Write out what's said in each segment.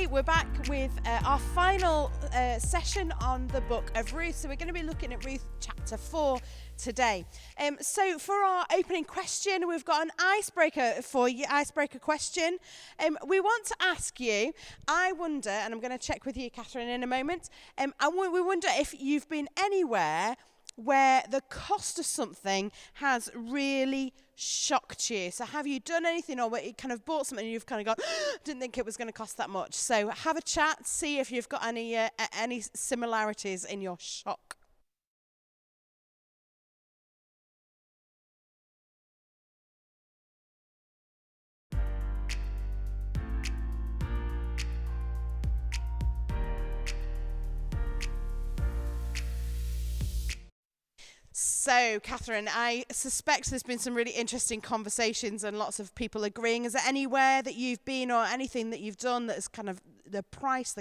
everybody. We're back with our final session on the book of Ruth. So we're going to be looking at Ruth chapter 4 today. So for our opening question, we've got an icebreaker for you, icebreaker question. We want to ask you, I wonder, and I'm going to check with you, Catherine, in a moment, we wonder if you've been anywhere where the cost of something has really shocked you. So have you done anything, or you kind of bought something and you've kind of gone, didn't think it was going to cost that much? So have a chat, see if you've got any similarities in your shock. So, Catherine, I suspect there's been some really interesting conversations and lots of people agreeing. Is there anywhere that you've been or anything that you've done that is kind of the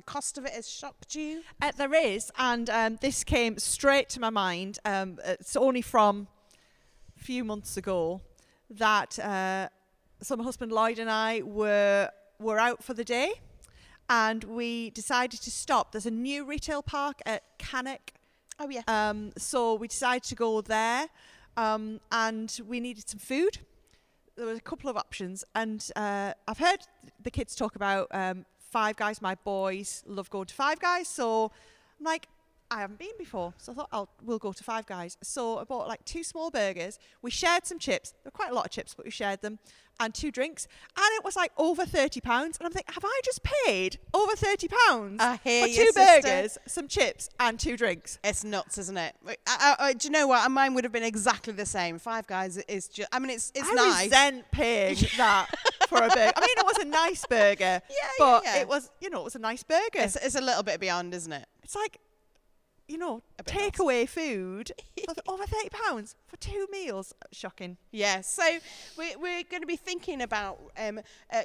cost of it has shocked you? There is, and this came straight to my mind. It's only from a few months ago that so my husband Lloyd and I were out for the day, and we decided to stop. There's a new retail park at Cannock. Oh, yeah. So we decided to go there, and we needed some food. There were a couple of options, and I've heard the kids talk about Five Guys. My boys love going to Five Guys, so I'm like, I haven't been before, so I thought we'll go to Five Guys. So I bought like 2 small burgers. We shared some chips. There were quite a lot of chips, but we shared them, and 2 drinks, and it was like over £30. And I'm thinking, have I just paid over £30 for 2 burgers, some chips, and 2 drinks? It's nuts, isn't it? Do you know what? Mine would have been exactly the same. Five Guys is just, I mean, it's nice. I resent paying that for a burger. I mean, it was a nice burger, but it was, it was a nice burger. It's a little bit beyond, isn't it? It's like, takeaway food for over £30 for 2 meals. Shocking. Yeah, so we're going to be thinking about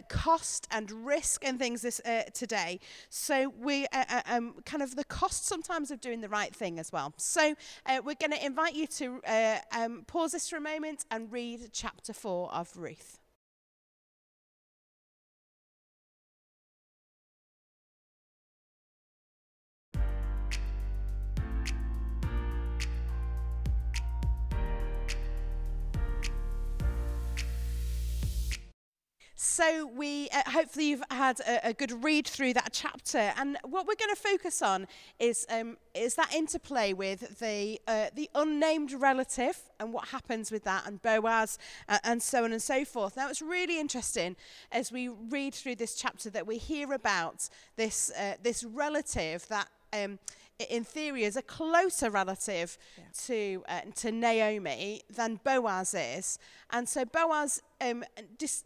cost and risk and things this today. So we kind of the cost sometimes of doing the right thing as well. So we're going to invite you to pause this for a moment and read chapter 4 of Ruth. So we hopefully you've had a good read through that chapter, and what we're going to focus on is that interplay with the unnamed relative and what happens with that, and Boaz and so on and so forth. Now it's really interesting as we read through this chapter that we hear about this relative that in theory is a closer relative to Naomi than Boaz is. And so Boaz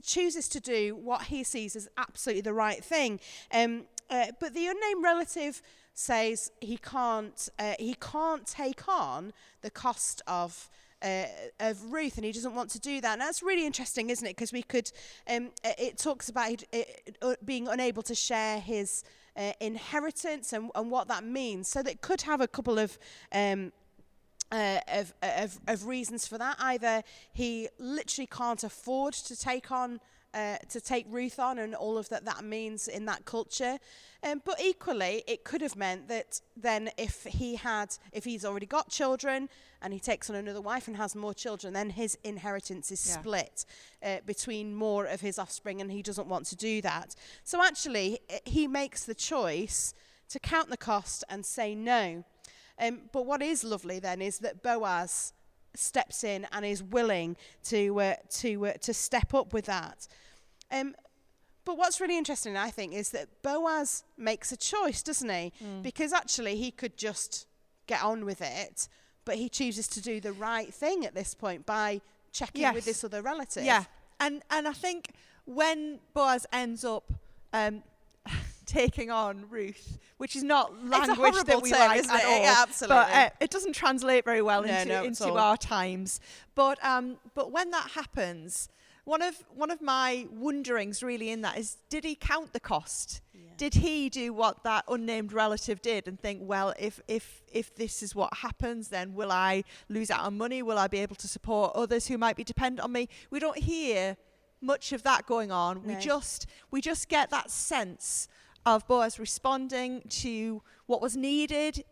chooses to do what he sees as absolutely the right thing. But the unnamed relative says he can't take on the cost of Ruth, and he doesn't want to do that. And that's really interesting, isn't it? Because we could, it talks about being unable to share his inheritance and what that means. So that could have a couple of reasons for that. Either he literally can't afford to take Ruth on, and all of that means in that culture. But equally, it could have meant that then if he's already got children and he takes on another wife and has more children, then his inheritance is split between more of his offspring, and he doesn't want to do that. So actually, he makes the choice to count the cost and say no. But what is lovely then is that Boaz steps in and is willing to step up with that. But what's really interesting, I think, is that Boaz makes a choice, doesn't he? Because actually he could just get on with it, but he chooses to do the right thing at this point by checking with this other relative. Yeah, and I think when Boaz ends up taking on Ruth, which is not language that we like at all. Yeah, absolutely. But it doesn't translate very well into our times. But when that happens, one of my wonderings really in that is, did he count the cost? Yeah. Did he do what that unnamed relative did and think, well, if this is what happens, then will I lose out on money? Will I be able to support others who might be dependent on me? We don't hear much of that going on. No. We just get that sense of Boaz responding to what was needed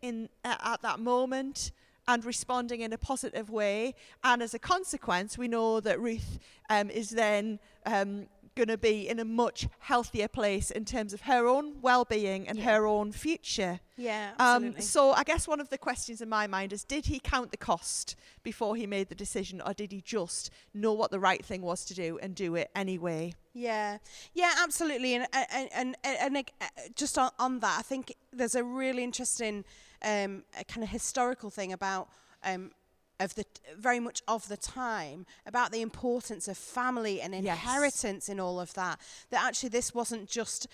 at that moment and responding in a positive way. And as a consequence, we know that Ruth is then going to be in a much healthier place in terms of her own well-being and her own future. Yeah, absolutely. So I guess one of the questions in my mind is, did he count the cost before he made the decision, or did he just know what the right thing was to do and do it anyway? Yeah, absolutely. And just on that, I think there's a really interesting kind of historical thing about very much of the time, about the importance of family and inheritance in all of that. That actually this wasn't just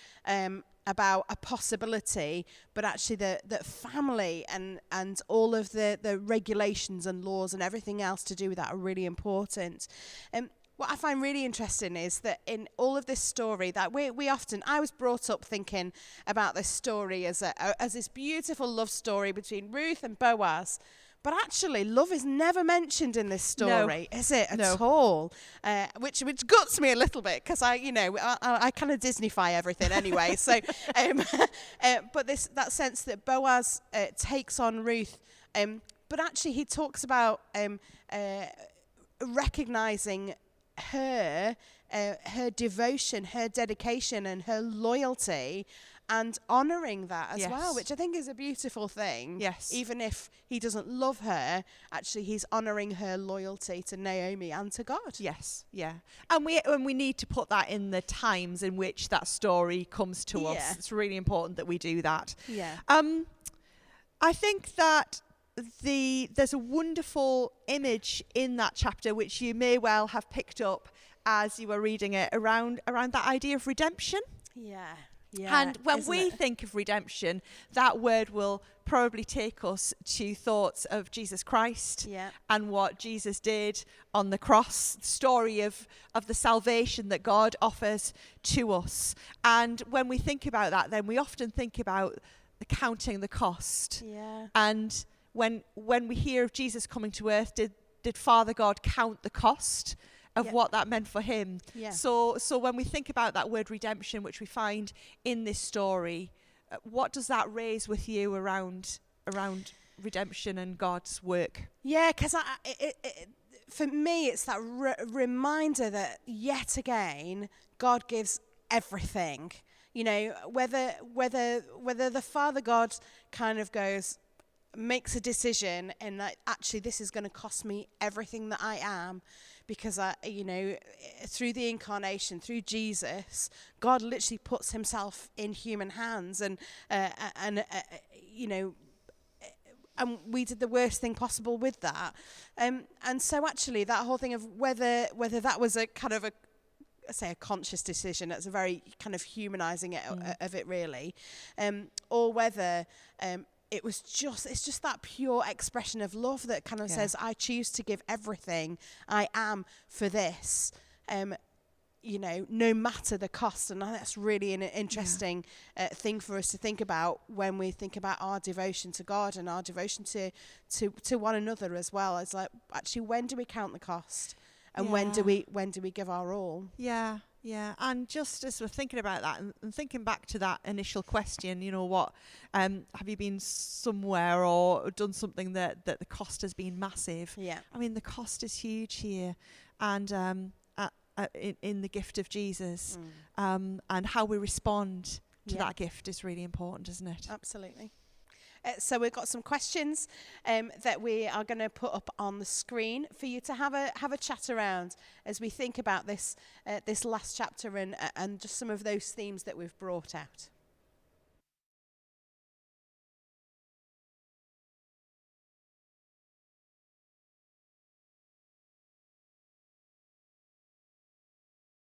about a possibility, but actually that family and all of the regulations and laws and everything else to do with that are really important. What I find really interesting is that in all of this story, that I was brought up thinking about this story as this beautiful love story between Ruth and Boaz. But actually, love is never mentioned in this story, is it at all? Which guts me a little bit, because I kind of Disneyfy everything anyway. So, but that sense that Boaz takes on Ruth, but actually he talks about recognizing her devotion, her dedication, and her loyalty, and honouring that as well, which I think is a beautiful thing. Yes. Even if he doesn't love her, actually he's honouring her loyalty to Naomi and to God. Yes, yeah. And we need to put that in the times in which that story comes to us. It's really important that we do that. Yeah. I think that there's a wonderful image in that chapter which you may well have picked up as you were reading it around that idea of redemption. Yeah. And when we think of redemption, that word will probably take us to thoughts of Jesus Christ and what Jesus did on the cross, the story of the salvation that God offers to us. And when we think about that, then we often think about counting the cost. Yeah. And when we hear of Jesus coming to earth, did Father God count the cost of what that meant for him? Yeah. So when we think about that word redemption, which we find in this story, what does that raise with you around redemption and God's work? Yeah, because for me, it's that reminder that yet again, God gives everything. You know, whether the Father God kind of makes a decision and that actually this is going to cost me everything that I am, because through the incarnation, through Jesus, God literally puts himself in human hands, and we did the worst thing possible with that, and so actually that whole thing of whether that was a kind of a conscious decision, that's a very kind of humanizing of it really, or whether it's just that pure expression of love that kind of says, I choose to give everything I am for this, no matter the cost. And that's really an interesting thing for us to think about when we think about our devotion to God and our devotion to one another as well. It's like, actually, when do we count the cost? And when do we give our all? Yeah. Yeah, and just as we're thinking about that and thinking back to that initial question, have you been somewhere or done something that the cost has been massive? Yeah. I mean, the cost is huge here, and in the gift of Jesus, and how we respond to that gift is really important, isn't it? Absolutely. So we've got some questions that we are going to put up on the screen for you to have a chat around as we think about this last chapter and just some of those themes that we've brought out.